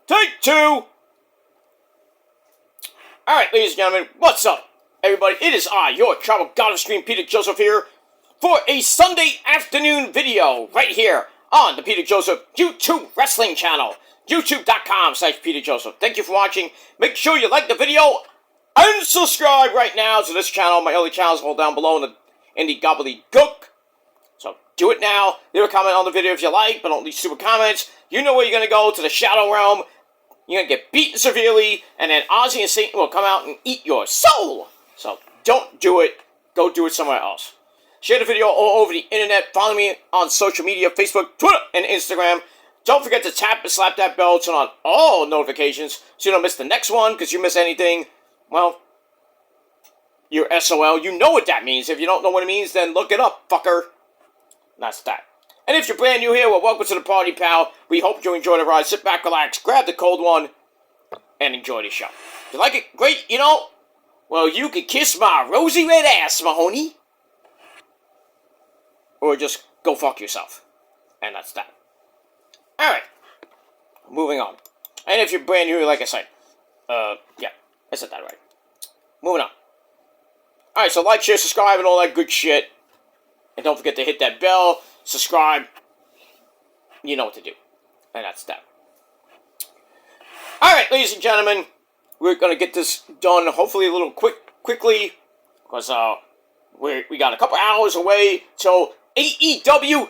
Take two! Alright, ladies and gentlemen, what's up, everybody? It is I, your travel god of stream, Peter Joseph here, for a Sunday afternoon video right here on the Peter Joseph YouTube Wrestling channel, youtube.com/Peter Joseph. Thank you for watching. Make sure you like the video and subscribe right now to this channel. My other channels all down below in the gobbledygook. So do it now. Leave a comment on the video if you like, but don't leave super comments. You know where you're going to go, to the Shadow Realm. You're going to get beaten severely, and then Ozzy and Satan will come out and eat your soul. So don't do it. Go do it somewhere else. Share the video all over the internet. Follow me on social media, Facebook, Twitter, and Instagram. Don't forget to tap and slap that bell, turn on all notifications so you don't miss the next one, because you miss anything, well, you're SOL. You know what that means. If you don't know what it means, then look it up, fucker. That's that. And if you're brand new here, well, welcome to the party, pal. We hope you enjoy the ride. Sit back, relax, grab the cold one, and enjoy the show. If you like it, great, you know, well, you can kiss my rosy red ass, Mahoney. Or just go fuck yourself. And that's that. Alright. Moving on. And if you're brand new, like I said, yeah, I said that right. Moving on. Alright, so like, share, subscribe, and all that good shit. And don't forget to hit that bell, subscribe. You know what to do. And that's that. Alright, ladies and gentlemen, we're going to get this done hopefully a little quickly. Because, we got a couple hours away till AEW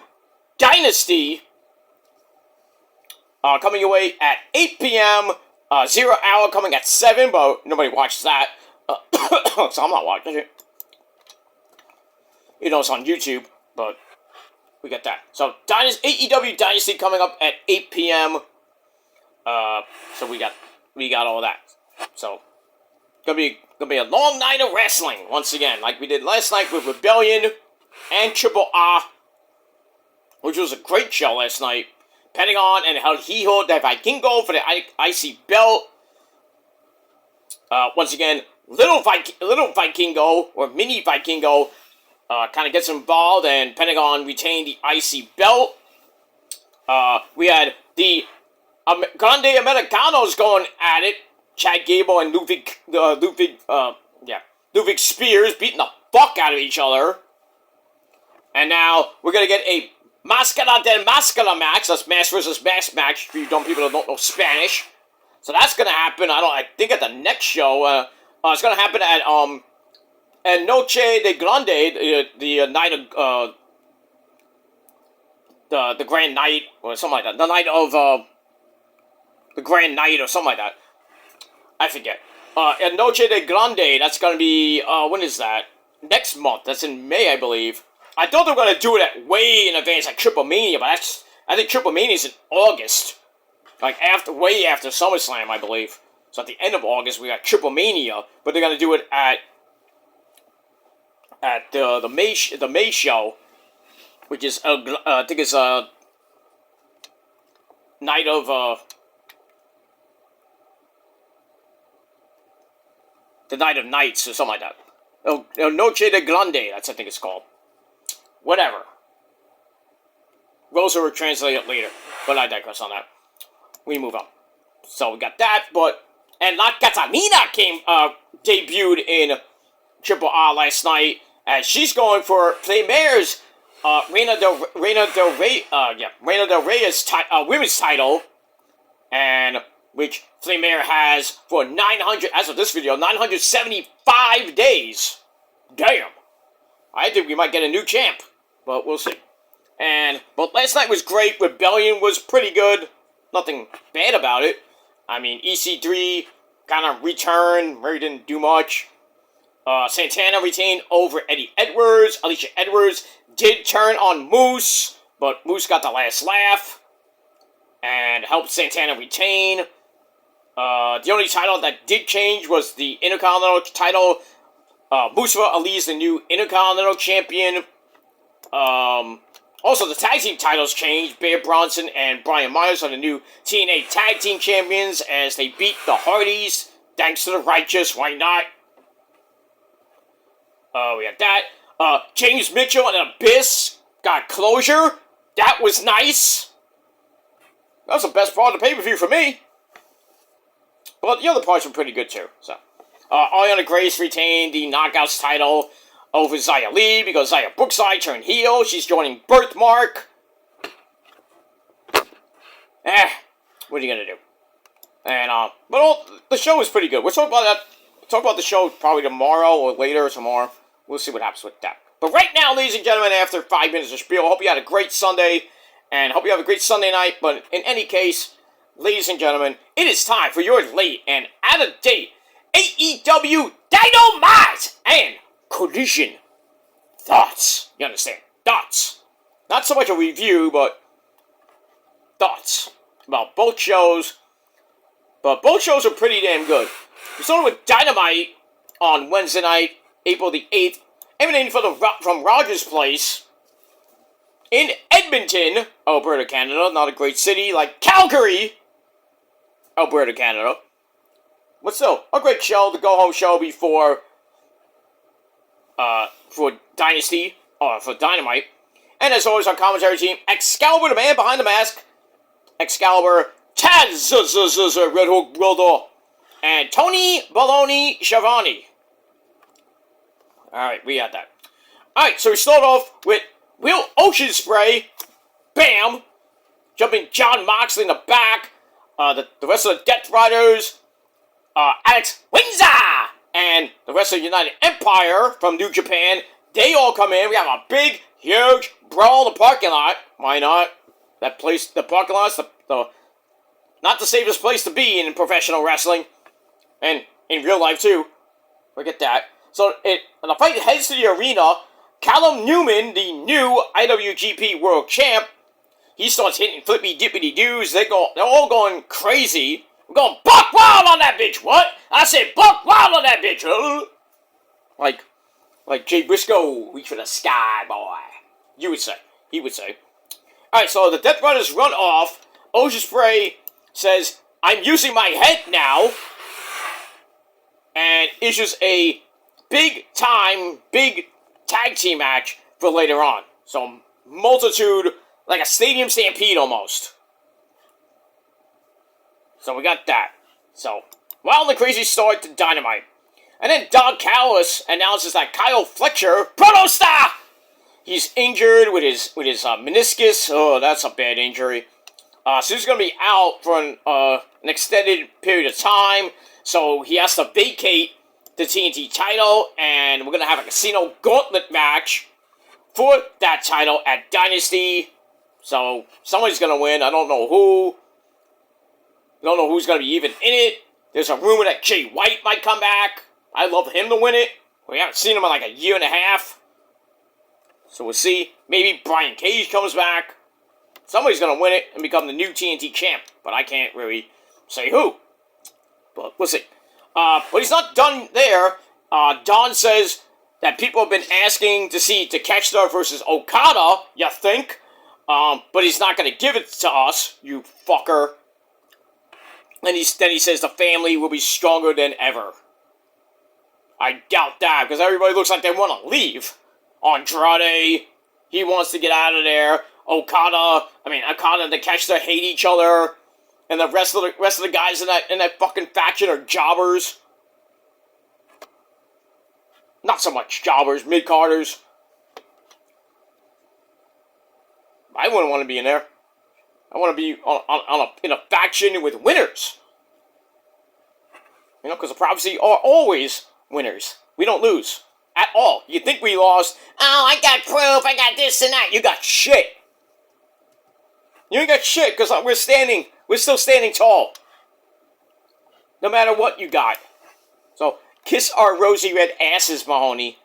Dynasty. Coming away at 8 p.m. 0 Hour coming at 7, but nobody watches that. So I'm not watching it. You know, it's on YouTube, but we got that. So, AEW Dynasty coming up at 8 p.m. So we got all that. So, gonna be a long night of wrestling once again, like we did last night with Rebellion and Triple R, which was a great show last night. Pentagon and El Hijo de Vikingo for the IC belt. Once again, Little Vikingo, or Mini Vikingo, kind of gets involved, and Pentagon retained the IC belt. We had the Grande Americanos going at it. Chad Gable and Ludwig Spears beating the fuck out of each other. And now we're going to get a Máscara del Máscara match. That's mask versus mask match for you dumb people that don't know Spanish. So that's going to happen, I think at the next show. It's going to happen at Noche de Grande, the night of, the Grand Night, or something like that. The night of, the Grand Night, or something like that. I forget. At Noche de Grande, that's going to be, when is that? Next month. That's in May, I believe. I thought they were going to do it way in advance, like Triple Mania, but I think Triple Mania is in August. Like, way after SummerSlam, I believe. So at the end of August, we got Triple Mania, but they're going to do it at the May show, which is, I think it's, night of, the Night of Nights, or something like that. El Noche de Grande, that's I think it's called. Whatever. Rosa will translate it later, but I digress on that. We move on. So we got that, and La Catalina debuted in Triple R last night, as she's going for Flamere's Reina Del Rey's women's title, and which Flamere has for 900, as of this video, 975 days. Damn. I think we might get a new champ, but we'll see. But last night was great. Rebellion was pretty good. Nothing bad about it. I mean, EC3 kind of returned. Murray didn't do much. Santana retained over Eddie Edwards. Alicia Edwards did turn on Moose, but Moose got the last laugh and helped Santana retain. The only title that did change was the Intercontinental title. Mustafa Ali is the new Intercontinental Champion. Also, the tag team titles changed. Bear Bronson and Brian Myers are the new TNA Tag Team Champions as they beat the Hardys. Thanks to the Righteous, why not? We had that. James Mitchell and Abyss got closure. That was nice. That was the best part of the pay-per-view for me. But the other parts were pretty good too. So, Ariana Grace retained the Knockouts title over Xia Li because Xia Brookside turned heel. She's joining Birthmark. What are you gonna do? And the show is pretty good. We'll talk about that. Talk about the show probably tomorrow or later tomorrow. We'll see what happens with that. But right now, ladies and gentlemen, after 5 minutes of spiel, I hope you had a great Sunday, and hope you have a great Sunday night. But in any case, ladies and gentlemen, it is time for your late and out-of-date AEW Dynamite and Collision thoughts. You understand? Thoughts. Not so much a review, but thoughts about both shows. But both shows are pretty damn good. We started with Dynamite on Wednesday night, April the 8th, emanating from Rogers Place in Edmonton, Alberta, Canada. Not a great city like Calgary, Alberta, Canada. But still, a great show, the go-home show before, for Dynasty, or for Dynamite. And as always, our commentary team, Excalibur, the man behind the mask, Excalibur, Taz, Red Hook Wilder, and Tony Baloney Schiavone. Alright, we got that. Alright, so we start off with Will Ocean Spray, bam, jumping John Moxley in the back, the rest of the Death Riders, Alex Windsor, and the rest of the United Empire from New Japan, they all come in. We have a big, huge brawl in the parking lot. Why not? That place, the parking lot's the not the safest place to be in professional wrestling. And in real life, too. Forget that. So, when the fight heads to the arena, Callum Newman, the new IWGP World Champ, he starts hitting flippy-dippity-doos. They're all going crazy. We're going buck wild on that bitch. What? I said buck wild on that bitch. Like Jay Briscoe, reach for the sky, boy. You would say. He would say. Alright, so the Death Riders run off. Ocean Spray says, I'm using my head now. And issues a big tag team match for later on. So, multitude, like a stadium stampede almost. So we got that. So, wild and crazy start to Dynamite. And then Don Callis announces that Kyle Fletcher, Protostar, he's injured with his meniscus. Oh, that's a bad injury. So he's going to be out for an extended period of time. So he has to vacate the TNT title, and we're going to have a Casino Gauntlet match for that title at Dynasty. So somebody's going to win. I don't know who. I don't know who's going to be even in it. There's a rumor that Jay White might come back. I'd love him to win it. We haven't seen him in like a year and a half. So we'll see. Maybe Brian Cage comes back. Somebody's going to win it and become the new TNT champ. But I can't really say who. But we'll see. But he's not done there. Don says that people have been asking to see Takeshita versus Okada, you think. But he's not going to give it to us, you fucker. And then he says the family will be stronger than ever. I doubt that, because everybody looks like they want to leave. Andrade, he wants to get out of there. Okada and Takeshita hate each other. And the rest of the guys in that fucking faction are jobbers. Not so much jobbers, mid-carders. I wouldn't want to be in there. I want to be in a faction with winners. You know, because the Prophecy are always winners. We don't lose. At all. You think we lost? Oh, I got proof, I got this and that. You got shit. You ain't got shit, because we're still standing tall. No matter what you got. So, kiss our rosy red asses, Mahoney.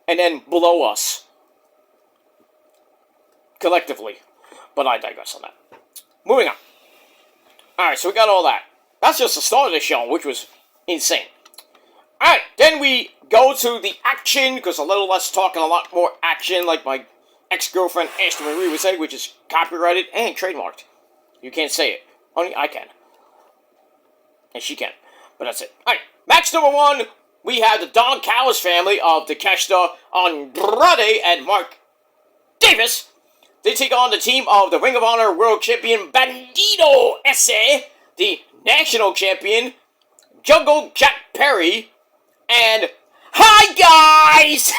And then blow us. Collectively. But I digress on that. Moving on. Alright, so we got all that. That's just the start of the show, which was insane. Alright, then we go to the action, because a little less talk and a lot more action, like my ex-girlfriend Ashley Marie would say, which is copyrighted and trademarked. You can't say it. Only I can. And she can. But that's it. Alright, match number 1, we have the Don Callis family of Takeshita, Andrade, and Mark Davis. They take on the team of the Ring of Honor World Champion Bandido Esse, the National Champion Jungle Jack Perry, and hi guys!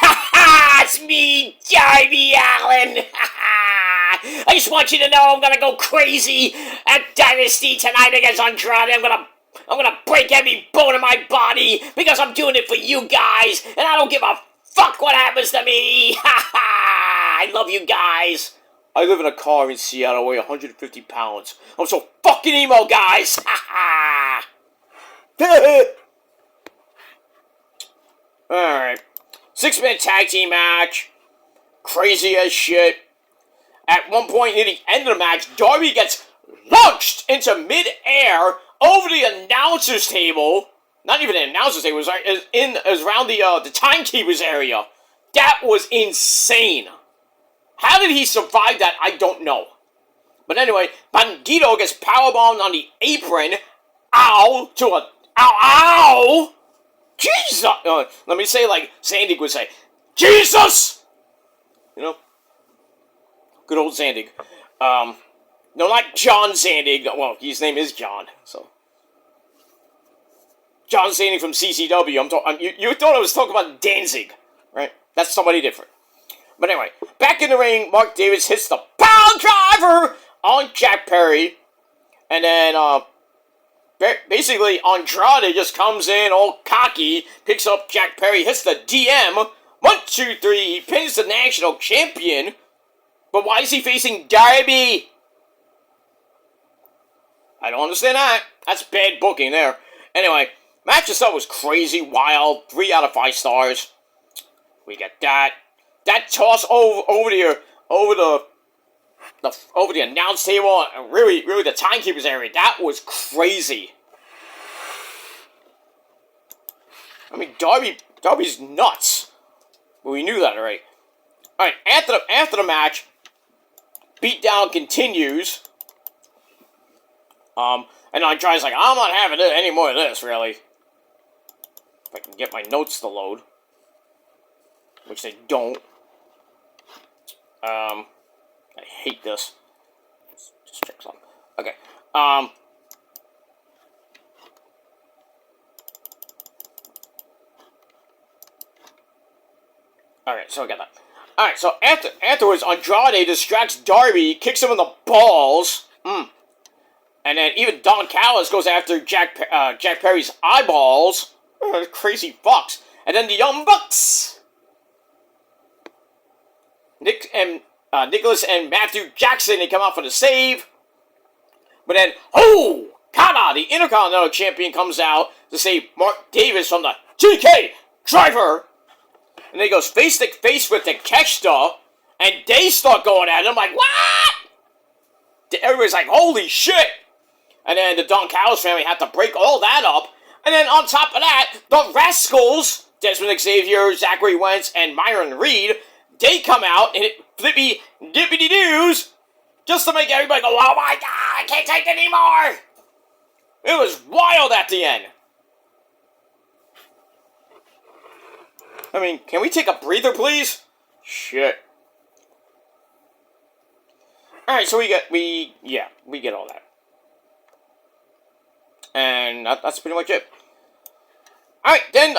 It's me, Darby Allin! I just want you to know I'm gonna go crazy at Dynasty tonight against Andrade. I'm gonna break every bone in my body because I'm doing it for you guys, and I don't give a fuck what happens to me! I love you guys! I live in a car in Seattle, weigh 150 pounds. I'm so fucking emo, guys! Alright. 6-man tag team match. Crazy as shit. At one point near the end of the match, Darby gets launched into mid-air over the announcer's table. Not even the announcer's table, it was around the timekeeper's area. That was insane. How did he survive that? I don't know. But anyway, Bandito gets powerbombed on the apron. Ow! To a... Ow! Ow! Jesus! Let me say like Zandig would say. Jesus! You know? Good old Zandig. No, not John Zandig. Well, his name is John, so... John Zandig from CCW. You thought I was talking about Danzig, right? That's somebody different. But anyway, back in the ring, Mark Davis hits the power driver on Jack Perry. And then, basically, Andrade just comes in all cocky, picks up Jack Perry, hits the DM. 1, 2, 3, he pins the national champion. But why is he facing Darby? I don't understand that. That's bad booking there. Anyway, match itself was crazy, wild, 3 out of 5 stars. We get that. That toss over the announce table, and really the timekeeper's area, that was crazy. I mean, Darby's nuts. But we knew that already. Alright, after the match, beatdown continues. And Andrade's like, I'm not having any more of this, really. If I can get my notes to load. Which they don't. I hate this. Just check something. Okay. Alright, so I got that. Alright, so afterwards, Andrade distracts Darby, kicks him in the balls. And then even Don Callis goes after Jack Perry's eyeballs. Crazy fucks. And then the Young Bucks. Nicholas and Matthew Jackson, they come out for the save. But then, Kana, the Intercontinental Champion, comes out to save Mark Davis from the TK Driver. And then he goes face to face with Takeshita. And they start going at him. I'm like, what? Everybody's like, holy shit. And then the Don Callis family had to break all that up. And then on top of that, the Rascals, Desmond Xavier, Zachary Wentz, and Myron Reed, they come out and hit flippy dippity doos just to make everybody go, oh my god, I can't take it anymore! It was wild at the end. I mean, can we take a breather, please? Shit. Alright, so we get all that. And that's pretty much it. Alright, then,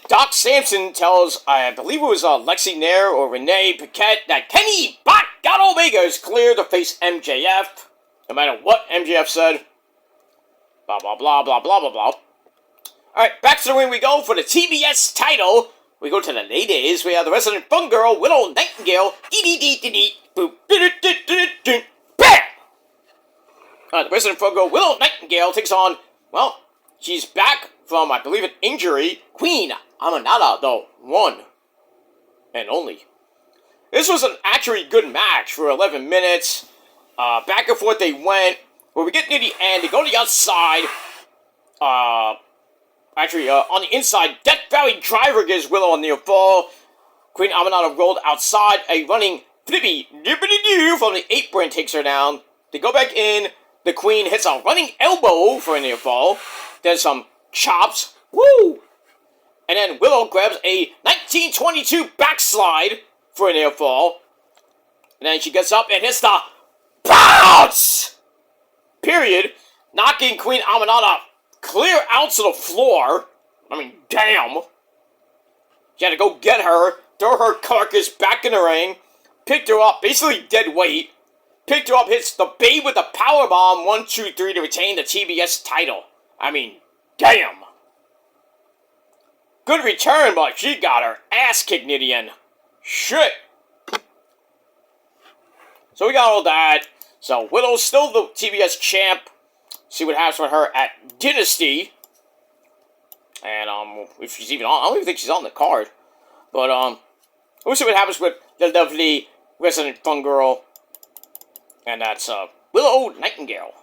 Doc Sampson tells, I believe it was, Lexi Nair or Renee Paquette that Kenny got Omega is clear to face MJF. No matter what MJF said. Blah, blah, blah, blah, blah, blah, blah. Alright, back to the ring we go for the TBS title. We go to the ladies. We have the resident fun girl, Willow Nightingale. Bam! The resident fun girl, Willow Nightingale, takes on, well, she's back from, I believe, an injury. Queen Aminata, the one and only. This was an actually good match for 11 minutes. Back and forth they went. When we get near the end, they go to the outside. On the inside, Death Valley Driver gives Willow a near fall. Queen Aminata rolled outside. A running flippy dippity-doo from the apron takes her down. They go back in. The Queen hits a running elbow for a near fall. Then some chops. Woo! And then Willow grabs a 1922 backslide for a near fall. And then she gets up and hits the bounce! Period. Knocking Queen Aminata clear out to the floor. I mean, damn. You had to go get her, throw her carcass back in the ring, picked her up, basically dead weight, picked her up, hits the Babe with the powerbomb, 1, 2, 3 to retain the TBS title. I mean, damn. Good return, but she got her ass kicked near the end. Shit. So we got all that. So Willow's still the TBS champ. See what happens with her at Dynasty. And if she's even on, I don't even think she's on the card. But we'll see what happens with the lovely resident fun girl. And that's Willow Nightingale.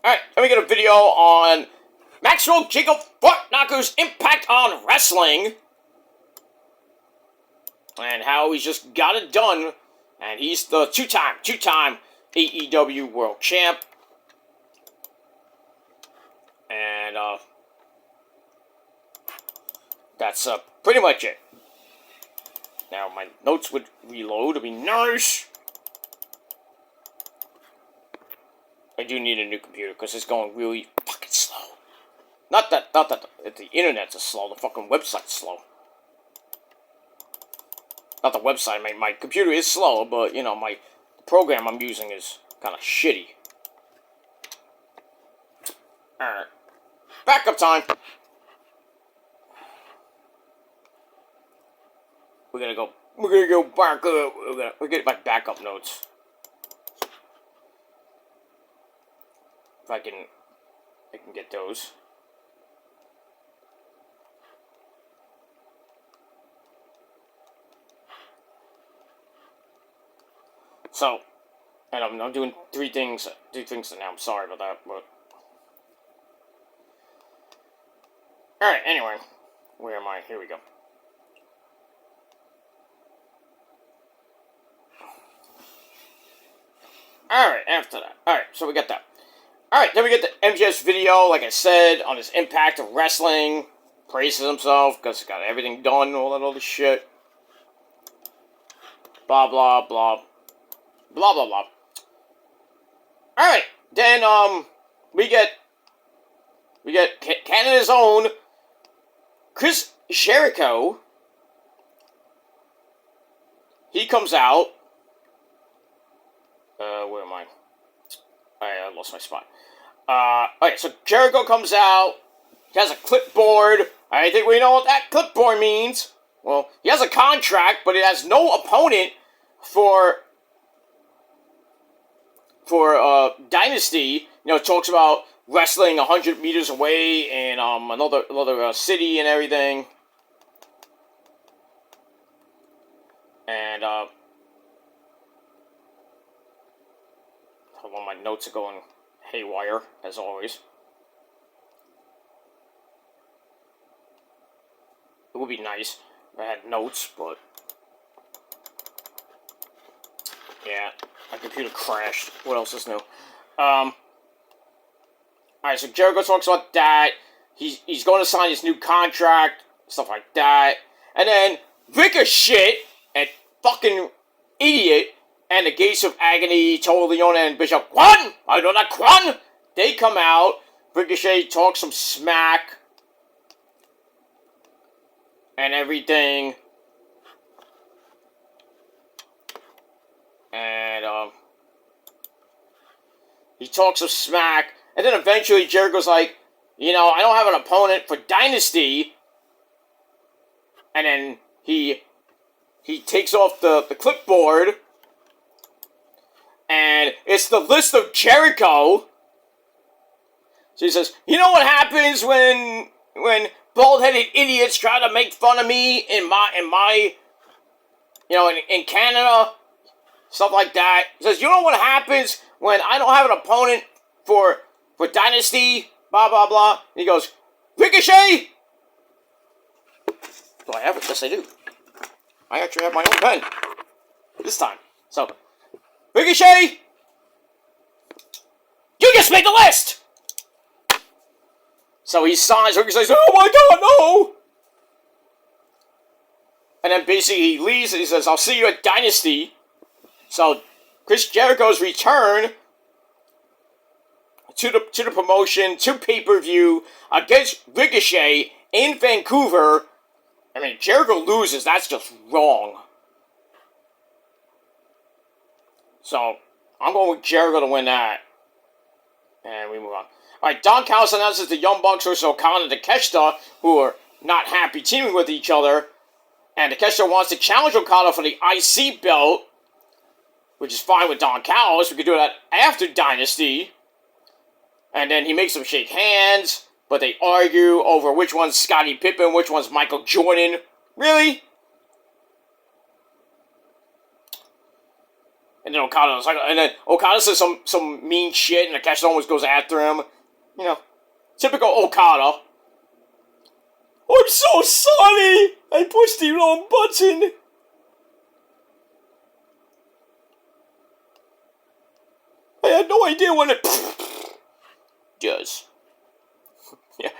Alright, let me get a video on Maxwell Jacob Fort Knocker's impact on wrestling. And how he's just got it done. And he's the two-time AEW World Champ. And that's pretty much it. Now my notes would reload. It'd be nice. I do need a new computer because it's going really fucking slow. Not that the internet's slow. The fucking website's slow. Not the website. My computer is slow, but you know the program I'm using is kind of shitty. All right. Backup time. We're gonna go back up. We're getting my backup notes. If I can get those. So, and I'm doing three things now. I'm sorry about that, but. Alright, anyway. Where am I? Here we go. Alright, after that. Alright, so we got that. Alright, then we get the MJS video, like I said, on his impact of wrestling. Praises himself, because he got everything done, all that other shit. Blah, blah, blah. Blah, blah, blah. Alright, then, we get Canada's own Chris Jericho. He comes out. Where am I? I lost my spot. Okay, so Jericho comes out. He has a clipboard. I think we know what that clipboard means. Well, he has a contract, but it has no opponent for Dynasty. You know, it talks about wrestling 100 meters away in another city and everything. And hold on, my notes are going haywire as always. It would be nice if I had notes, but yeah, my computer crashed. What else is new? Alright, so Jericho talks about that. He's going to sign his new contract, stuff like that. And then Ricochet, a fucking idiot, and the Gates of Agony, Total Leon and Bishop Quan, I know that Quan, they come out. Ricochet talks some smack and everything. And he talks some smack. And then eventually Jericho's like, you know, I don't have an opponent for Dynasty. And then he takes off the clipboard. And it's the list of Jericho. So he says, you know what happens when bald-headed idiots try to make fun of me in my you know, in Canada, stuff like that. He says, you know what happens when I don't have an opponent for Dynasty, blah, blah, blah. And he goes, Ricochet! Do I have it? Yes, I do. I actually have my own pen. This time. So, Ricochet! You just made the list! So he signs, Ricochet says, oh my god, no! And then basically he leaves and he says, I'll see you at Dynasty. So, Chris Jericho's return to the promotion, to pay-per-view, against Ricochet in Vancouver. I mean, Jericho loses, that's just wrong. So, I'm going with Jericho to win that. And we move on. Alright, Don Callis announces the Young Bucks versus Okada and Takeshita, who are not happy teaming with each other. And Takeshita wants to challenge Okada for the IC belt, which is fine with Don Callis. We could do that after Dynasty. And then he makes them shake hands, but they argue over which one's Scottie Pippen, which one's Michael Jordan. Really? And then Okada says some mean shit, and Takeshita almost goes after him. You know, typical Okada. I'm so sorry! I pushed the wrong button! I had no idea what it does. Yeah.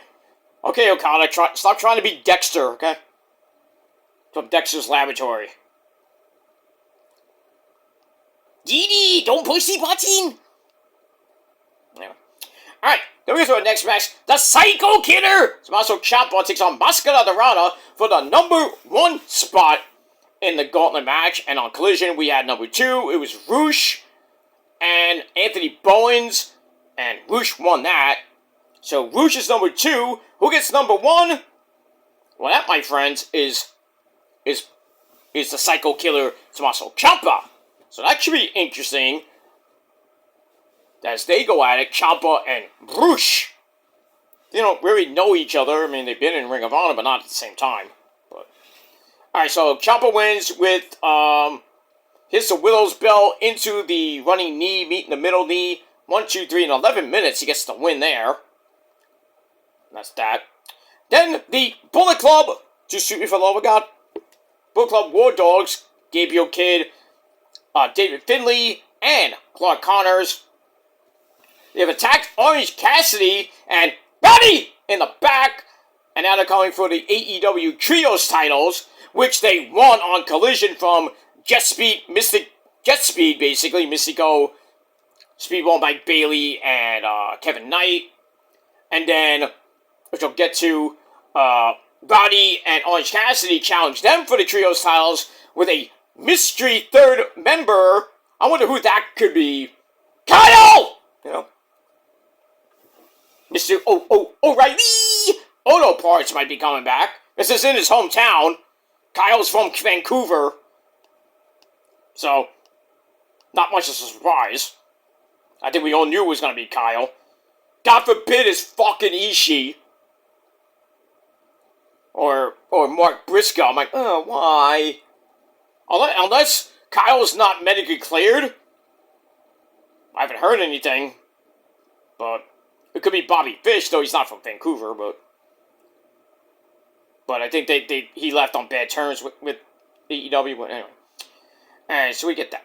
Okay, Okada, stop trying to be Dexter, okay? From Dexter's Laboratory. Dee, don't push the button! Anyway. Alright, then we go to our next match. The Psycho Killer! Tommaso Ciampa takes on Mascara Dorada for the #1 spot in the Gauntlet match. And on Collision, we had number 2. It was Rush and Anthony Bowens. And Rush won that. So Rush is number 2. Who gets number 1? Well, that, my friends, is the Psycho Killer, Tommaso Ciampa. So that should be interesting. As they go at it, Ciampa and Rush. They don't really know each other. I mean, they've been in Ring of Honor, but not at the same time. But alright, so Ciampa wins with, hits the Willow's Bell into the running knee, meeting the middle knee. 1, 2, 3, in 11 minutes, he gets the win there. And that's that. Then, the Bullet Club, to shoot me for the love of God. Bullet Club War Dogs, Gabriel Kidd, David Finlay, and Clark Connors. They have attacked Orange Cassidy and Buddy in the back. And now they're coming for the AEW Trios titles, which they won on Collision from Jet Speed, basically. Mystico, Speedball Mike Bailey, and Kevin Knight. And then, which I'll get to, Roddy and Orange Cassidy challenged them for the Trios titles with a mystery third member. I wonder who that could be. Kyle! You know? Mr. O'Reilly! Auto Parts might be coming back. This is in his hometown. Kyle's from Vancouver. So, not much of a surprise. I think we all knew it was going to be Kyle. God forbid it's fucking Ishii. Or Mark Briscoe. I'm like, oh, why? Unless Kyle's not medically cleared. I haven't heard anything. But it could be Bobby Fish, though he's not from Vancouver, but I think he left on bad terms with AEW, but anyway. Alright, so we get that.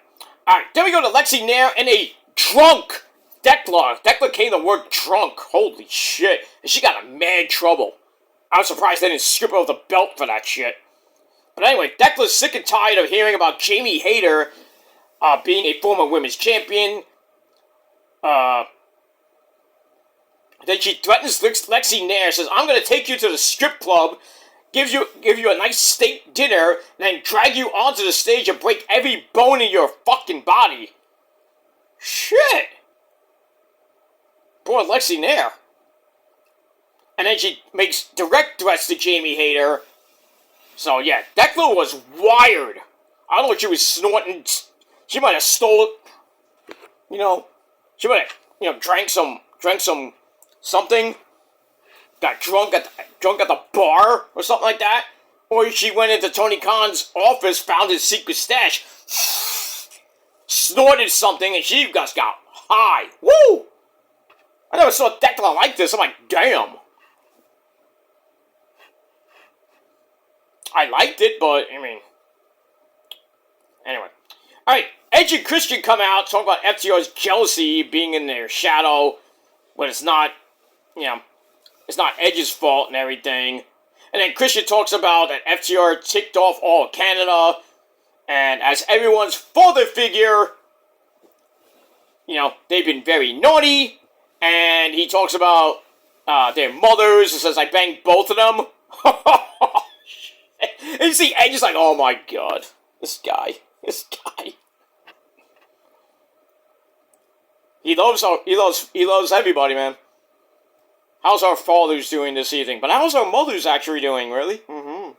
Alright, then we go to Lexi Nair and a drunk Decla. Decla came to work drunk. Holy shit. And she got in mad trouble. I'm surprised they didn't strip her of the belt for that shit. But anyway, Decla's sick and tired of hearing about Jamie Hayter being a former women's champion. Then she threatens Lexi Nair, says, I'm going to take you to the strip club, give you a nice steak dinner, and then drag you onto the stage and break every bone in your fucking body. Shit. Poor Lexi Nair. And then she makes direct threats to Jamie Hayter. So yeah, Decla was wired. I don't know what she was snorting. She might have stole it. You know, she might have, drank some something. Got drunk at the bar or something like that. Or she went into Tony Khan's office, found his secret stash, snorted something, and she just got high. Woo! I never saw Decla like this. I'm like, damn. I liked it, but, I mean... Anyway. Alright, Edge and Christian come out, talk about FTR's jealousy being in their shadow, but it's not, it's not Edge's fault and everything. And then Christian talks about that FTR ticked off all of Canada, and as everyone's father figure, they've been very naughty, And he talks about their mothers. He says, I banged both of them. And you see Edge is like, oh my god. This guy. He loves everybody, man. How's our fathers doing this evening? But how's our mothers actually doing, really? Mm-hmm.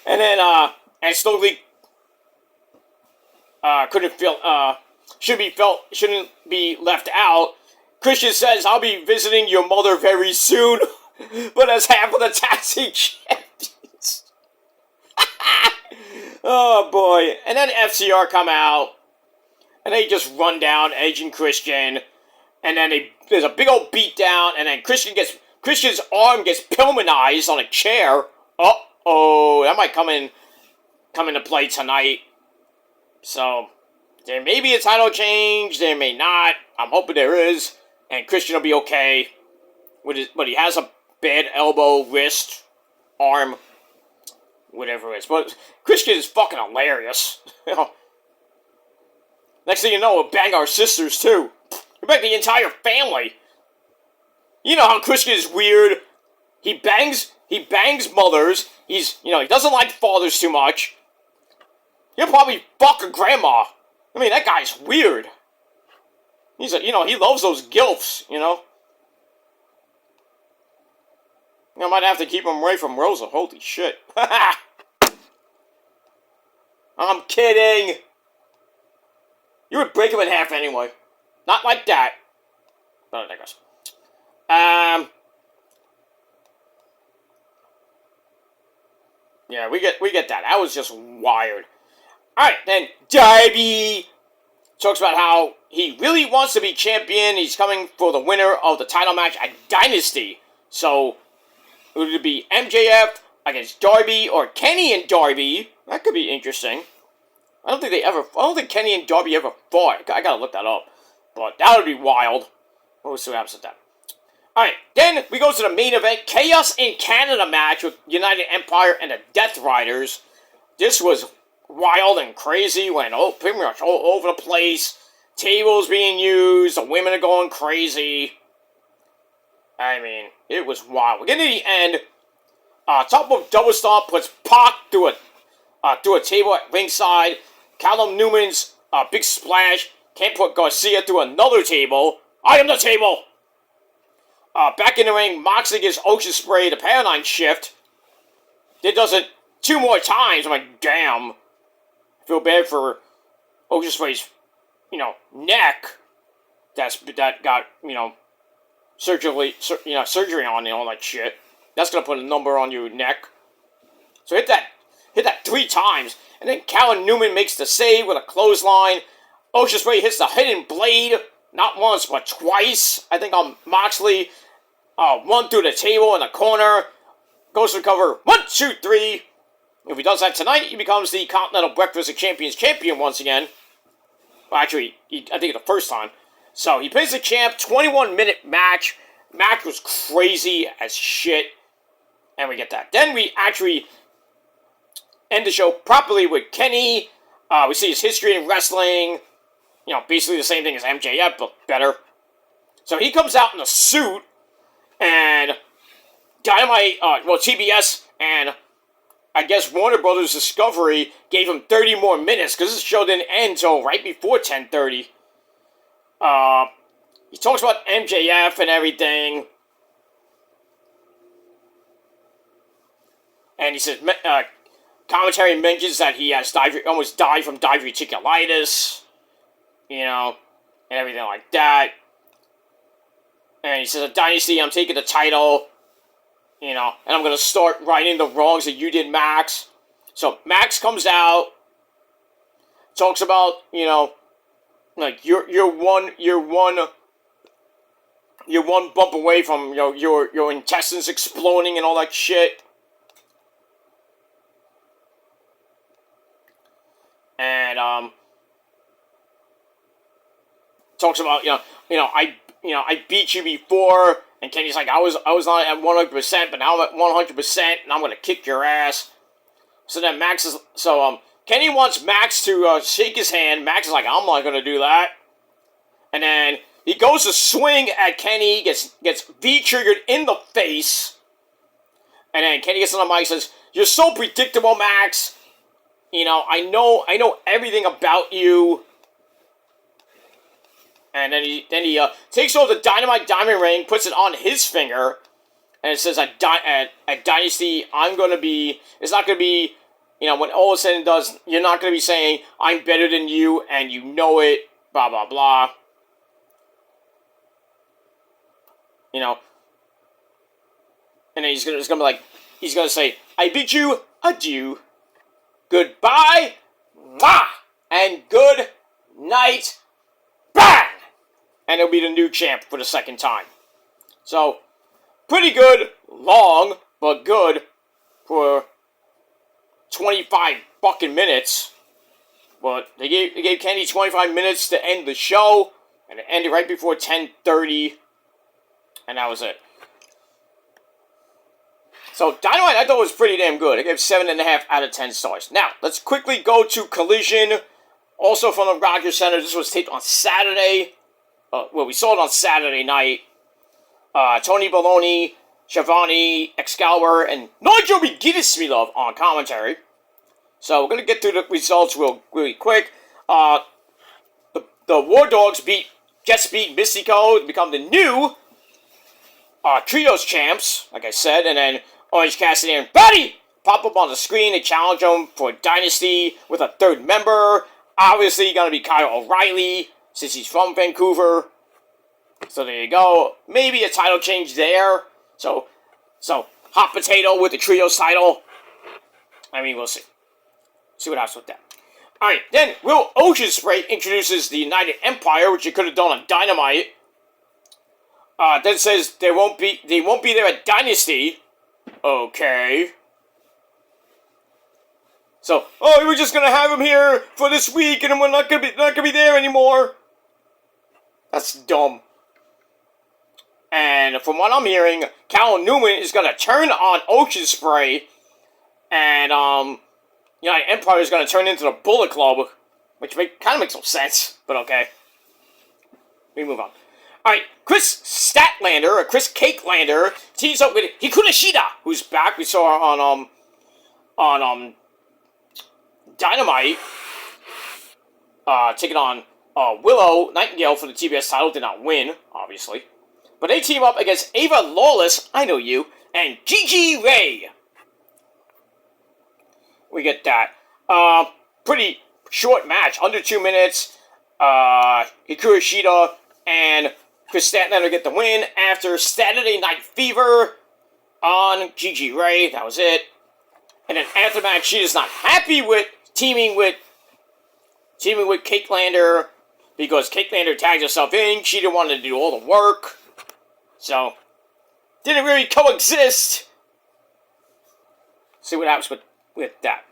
And then, and Stokely shouldn't be left out. Christian says, I'll be visiting your mother very soon, but as half of the taxi champions. Oh boy. And then FCR come out, and they just run down Edge and Christian, and then there's a big old beatdown, and then Christian's arm gets Pillmanized on a chair. Uh-oh, that might come into play tonight. So, there may be a title change, there may not. I'm hoping there is. And Christian will be okay. But he has a bad elbow, wrist, arm, whatever it is. But Christian is fucking hilarious. Next thing you know, we'll bang our sisters too. We bang the entire family. You know how Christian is weird. He bangs mothers. He doesn't like fathers too much. He'll probably fuck a grandma. I mean, that guy's weird. He loves those gilfs, I might have to keep him away from Rosa. Holy shit. I'm kidding. You would break him in half anyway. Not like that. But I digress. Yeah, we get that. That was just wired. Alright, then Darby talks about how he really wants to be champion. He's coming for the winner of the title match at Dynasty. So, would it be MJF against Darby or Kenny and Darby? That could be interesting. I don't think Kenny and Darby ever fought. I gotta look that up. But that would be wild. We'll see what happens with that. Alright, then we go to the main event. Chaos in Canada match with United Empire and the Death Riders. This was wild and crazy. Went pretty much all over the place. Tables being used. The women are going crazy. I mean, it was wild. We get to the end. Top of double stomp puts Pac through a table at ringside. Callum Newman's big splash can't put Garcia through another table. I am the table! Back in the ring, Moxley gives Ocean Spray the paradigm shift. It does it 2 more times. I'm like, damn. I feel bad for Ocean Spray's, neck. That got, surgery on and all that shit. That's gonna put a number on your neck. So hit that 3 times. And then Callum Newman makes the save with a clothesline. Ocean Spray hits the hidden blade. Not once, but twice. I think on Moxley. 1 through the table in the corner. Goes for cover. 1, 2, 3. If he does that tonight, he becomes the Continental Breakfast of Champions champion once again. Well, actually, I think the first time. So, he plays the champ. 21-minute match. Match was crazy as shit. And we get that. Then we actually end the show properly with Kenny. We see his history in wrestling. Basically the same thing as MJF, but better. So he comes out in a suit, and Dynamite, TBS, and I guess Warner Brothers Discovery gave him 30 more minutes, because this show didn't end until right before 10:30. He talks about MJF and everything. And he says, commentary mentions that he has almost died from diverticulitis. And everything like that. And he says, at Dynasty, I'm taking the title, and I'm going to start righting the wrongs that you did, Max. So, Max comes out, talks about, like, you're one bump away from, your intestines exploding and all that shit. And, talks about, I beat you before, and Kenny's like, I was not at 100%, but now I'm at 100%, and I'm gonna kick your ass. So then Max is, Kenny wants Max to shake his hand. Max is like, I'm not going to do that. And then he goes to swing at Kenny, gets V-triggered in the face. And then Kenny gets on the mic and says, "You're so predictable, Max. You know, I know everything about you." And then he takes over the Dynamite diamond ring, puts it on his finger, and it says, at Dynasty, it's not going to be, you know, when all is said and done, you're not going to be saying, I'm better than you, and you know it, blah, blah, blah. You know. And then he's gonna say, I bid you adieu, goodbye, mwah, and good night, bang! And he'll be the new champ for the second time. So, pretty good, long, but good for 25 fucking minutes. But they gave Kenny 25 minutes to end the show, and it ended right before 10:30, and that was it. So, Dynamite, I thought was pretty damn good. I gave 7.5 out of 10 stars. Now, let's quickly go to Collision. Also from the Rogers Center. This was taped on Saturday. We saw it on Saturday night. Tony Baloney, Schiavone, Excalibur, and Nigel McGuinness on commentary. So, we're going to get through the results really quick. The War Dogs beat Mystico to become the new Trios champs, like I said, and then Orange Cassidy and Buddy pop up on the screen and challenge them for Dynasty with a third member. Obviously, going to be Kyle O'Reilly, since he's from Vancouver. So there you go. Maybe a title change there. So hot potato with the Trios title. I mean, we'll see. See what happens with that. Alright, then Will Oceanspray introduces the United Empire, which he could have done on Dynamite. Then says they won't be there at Dynasty. Okay. So, we're just gonna have him here for this week, and we're not gonna be there anymore. That's dumb. And from what I'm hearing, Cal Newman is gonna turn on Oceanspray, and United Empire is gonna turn into the Bullet Club, which kind of makes no sense, but okay. We move on. Alright, Chris Cakelander teams up with Hikaru Shida, who's back. We saw her on Dynamite, taking on Willow Nightingale for the TBS title. Did not win, obviously. But they team up against Ava Lawless, I know you, and Gigi Ray. We get that. Pretty short match, under 2 minutes. Hikaru Shida and Chris Statlander get the win after Saturday Night Fever on Gigi Ray. That was it. And then after the match, she is not happy with teaming with Cakelander because Cakelander tagged herself in. She didn't want to do all the work. So, didn't really coexist. See what happens with that.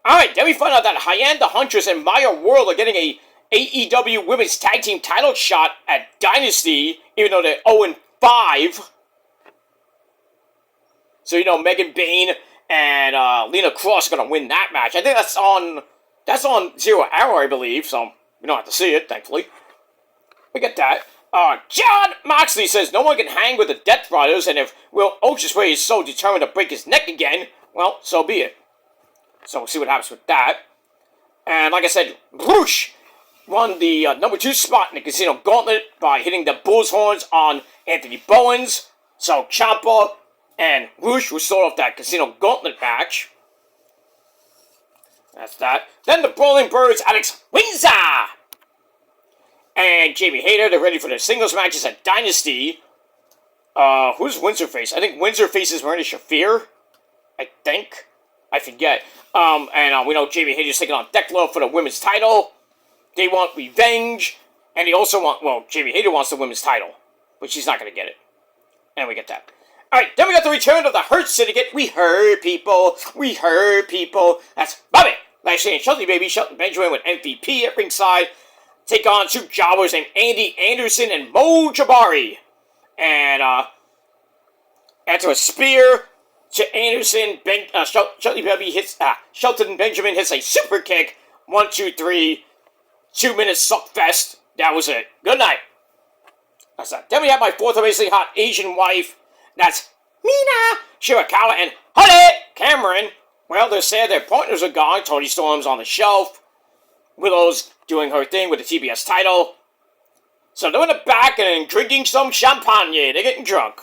Alright, then we find out that Hyann the Huntress and Maya World are getting a AEW Women's Tag Team title shot at Dynasty, even though they're 0-5. So, you know, Megan Bayne and Lena Cross are going to win that match. I think that's on 0 Hour, I believe, so we don't have to see it, thankfully. We get that. John Moxley says no one can hang with the Death Brothers, and if Will Oceanspray is so determined to break his neck again, well, so be it. So we'll see what happens with that. And like I said, Roosh won the number 2 spot in the Casino Gauntlet by hitting the Bull's Horns on Anthony Bowens. So Ciampa and Roosh will start off that Casino Gauntlet match. That's that. Then the Brawling Birds, Alex Windsor and Jamie Hayter, they're ready for their singles matches at Dynasty. Who's Windsor face? I think Windsor faces Marina Shafir. I think. I forget. And we know Jamie Hayter's taking on Thekla for the women's title. They want revenge. And they also want, well, Jamie Hayter wants the women's title. But she's not going to get it. And we get that. Alright, then we got the return of the Hurt Syndicate. We heard people. We heard people. That's Bobby Lashley and Shelton Baby. Shelton Benjamin with MVP at ringside. Take on 2 jobbers named Andy Anderson and Mo Jabari. And after a spear to Anderson. Shelton Benjamin hits a super kick. 1, 2, 3. 2 minutes suck fest. That was it. Good night. That's that. Then we have my fourth amazingly hot Asian wife. That's Mina Shirakawa and Honey Cameron. Well, they're sad their partners are gone. Tony Storm's on the shelf. Willow's doing her thing with the TBS title. So they're in the back and drinking some champagne. They're getting drunk.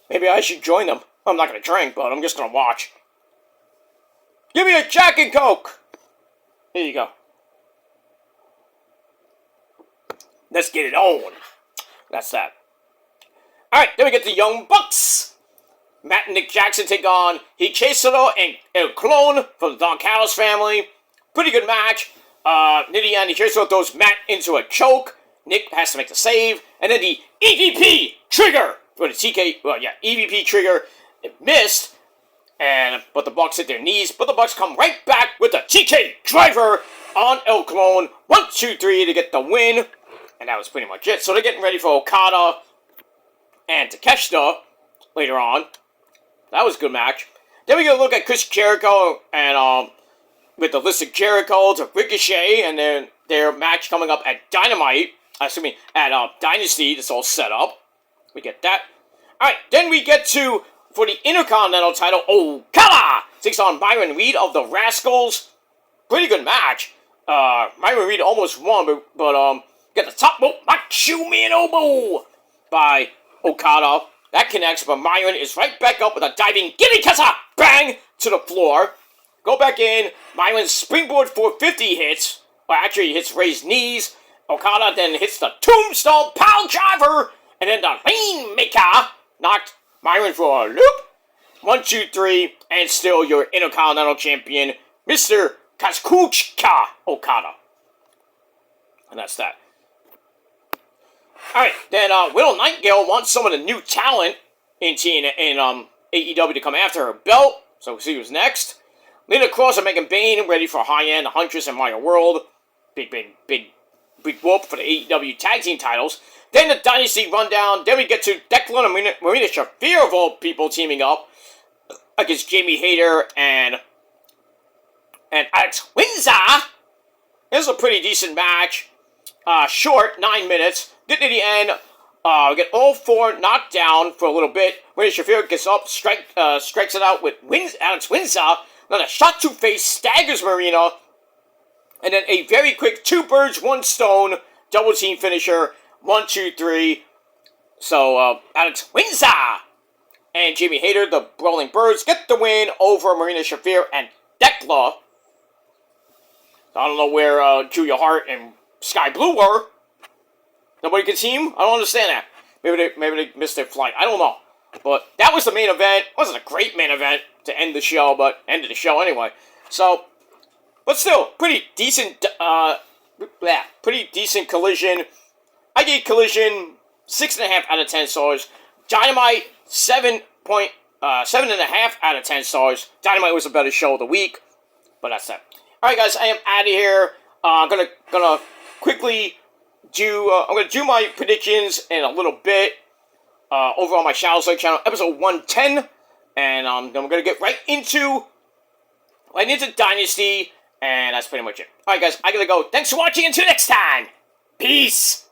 Maybe I should join them. I'm not going to drink, but I'm just going to watch. Give me a Jack and Coke. Here you go. Let's get it on. That's that. Alright, then we get the Young Bucks. Matt and Nick Jackson take on Hikesaro and El Clone from the Don Callis family. Pretty good match. Nitty and Hikesaro throws Matt into a choke. Nick has to make the save. And then the EVP trigger. For the EVP trigger. It missed. But the Bucks hit their knees. But the Bucks come right back with the TK driver on El Clone. 1, 2, 3 to get the win. And that was pretty much it. So they're getting ready for Okada and Takeshita later on. That was a good match. Then we get a look at Chris Jericho and with the list of Jericho to Ricochet and then their match coming up at Dynamite. At Dynasty. That's all set up. We get that. Alright, then we get to, for the Intercontinental title, Okada takes on Myron Reed of the Rascals. Pretty good match. Myron Reed almost won, but get the top rope, Macho Man Obo by Okada. That connects, but Myron is right back up with a diving Gilly Kessa, bang, to the floor. Go back in. Myron's springboard 450 hits. Well, actually, he hits raised knees. Okada then hits the Tombstone Pound Driver. And then the Rainmaker knocked Myron for a loop. 1, 2, 3. And still your Intercontinental Champion, Mr. Kazuchika Okada. And that's that. Alright, then Willow Nightingale wants some of the new talent in AEW to come after her belt. So we'll see who's next. Lena Cross and Megan Bayne ready for High End, Huntress, and Maya World. Big whoop for the AEW Tag Team titles. Then the Dynasty rundown. Then we get to Declan and Marina Shafir of all people teaming up against Jamie Hayter and Alex Windsor. This is a pretty decent match. Short, 9 minutes. Get to the end. We get all 4 knocked down for a little bit. Marina Shafir gets up, strikes it out with Alex Windsor. Then a shot to face staggers Marina. And then a very quick 2 birds, 1 stone double team finisher. 1, 2, 3. So, Alex Windsor and Jamie Hayter, the Brawling Birds, get the win over Marina Shafir and Decla. I don't know where Julia Hart and Sky Blue were. Nobody could team? I don't understand that. Maybe they missed their flight. I don't know. But that was the main event. It wasn't a great main event to end the show, but ended the show anyway. So, but still, pretty decent Collision. I gave Collision 6.5 out of 10 stars. Dynamite 7.5 out of 10 stars. Dynamite was a better show of the week, but that's that. All right, guys, I am out of here. I'm gonna quickly do. I'm gonna do my predictions in a little bit over on my Shadows Lake channel, episode 110, and then we're gonna get right into Dynasty, and that's pretty much it. All right, guys, I gotta go. Thanks for watching. Until next time, peace.